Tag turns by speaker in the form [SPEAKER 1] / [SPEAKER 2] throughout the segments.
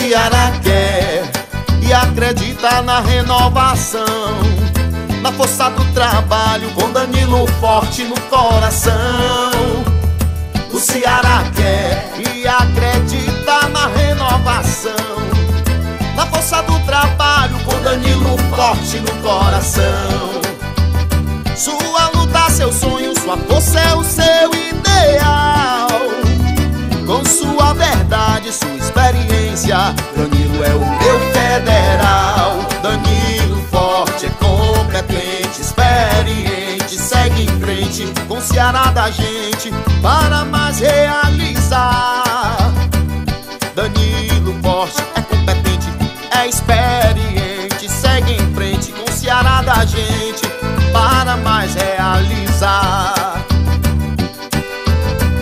[SPEAKER 1] Ceará quer e acredita na renovação, na força do trabalho, com Danilo forte no coração. O Ceará quer e acredita na renovação, na força do trabalho, com Danilo forte no coração. Sua luta, seu sonho, sua força é o seu ideal. Com sua verdade, sua experiência, Danilo é o meu federal. Danilo forte, é competente, experiente, segue em frente com o Ceará da gente para mais realizar. Danilo forte, é competente, é experiente, segue em frente com o Ceará da gente para mais realizar.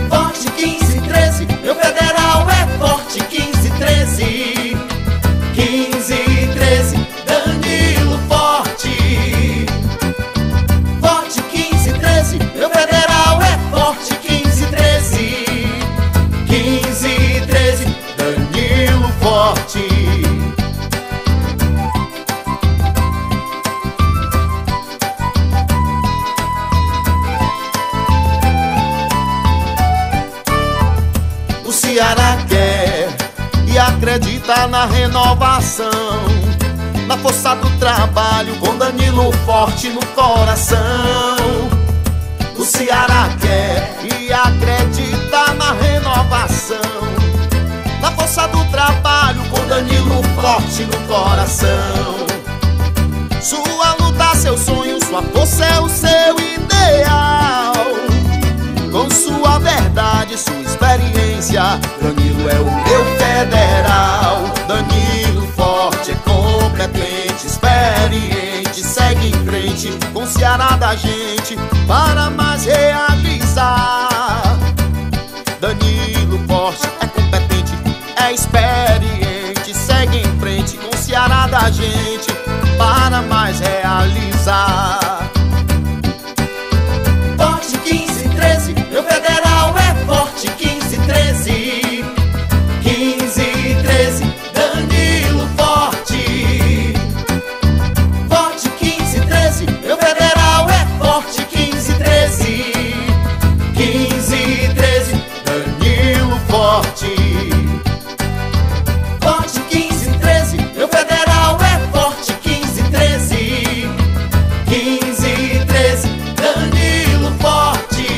[SPEAKER 1] Forte 1513, meu federal é forte 1513. 1513, Danilo forte. Forte 1513, meu federal é forte 1513. 1513, Danilo forte. O Ceará quer e acredita na renovação, na força do trabalho, com Danilo forte no coração. O Ceará quer e acredita na renovação, na força do trabalho, com Danilo forte no coração. Sua luta, seu sonho, sua força é o seu ideal. Com sua verdade, sua experiência, Danilo é o meu federal. Danilo forte, é competente, experiente, segue em frente com o Ceará da gente para mais realizar. Danilo forte, é competente, é experiente, segue em frente com o Ceará da gente para mais realizar. Forte 1513, meu federal é forte 1513. 1513, Danilo forte. Forte 1513, meu federal é forte 1513. 1513, Danilo forte. Forte 1513, meu federal é forte 1513. 1513, Danilo forte.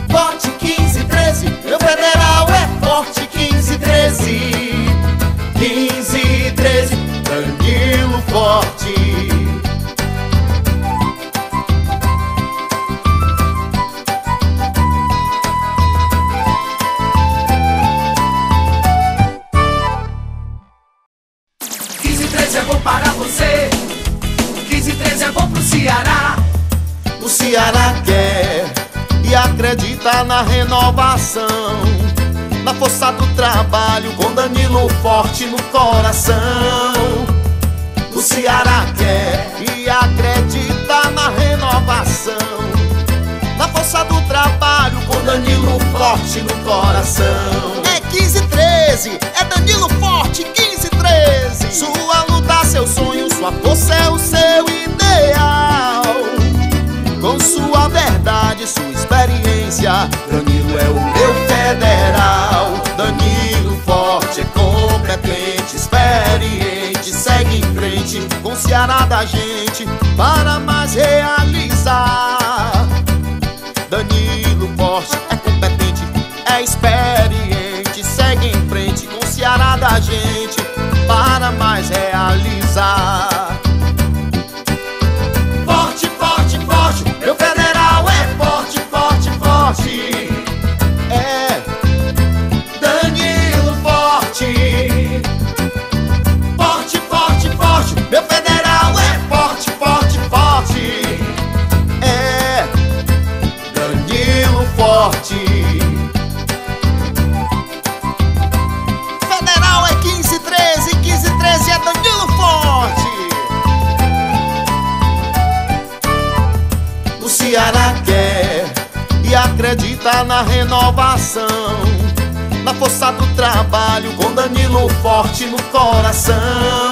[SPEAKER 1] Forte 1513, meu federal é forte 1513. 1513, Danilo forte.
[SPEAKER 2] É bom para você, 1513 é bom pro Ceará.
[SPEAKER 1] O Ceará quer e acredita na renovação, na força do trabalho, com Danilo forte no coração. O Ceará quer e acredita na renovação, na força do trabalho, com Danilo forte no coração. É 1513, é Danilo forte 1513. Sua luta, seu sonho, sua força é o seu ideal. Com sua verdade, sua experiência, Danilo é o meu federal. Danilo forte, é competente, experiente, segue em frente com o Ceará da gente para mais realizar. Danilo forte, é competente, é experiente, segue em frente com o Ceará da gente para mais realizar. Forte, forte, forte, meu federal é forte, forte, forte. É Danilo forte. Forte, forte, forte, meu federal é forte, forte, forte. É Danilo forte. Federal é 1513, 1513 é Danilo forte. O Ceará quer e acredita na renovação, Na força do trabalho, com Danilo forte no coração.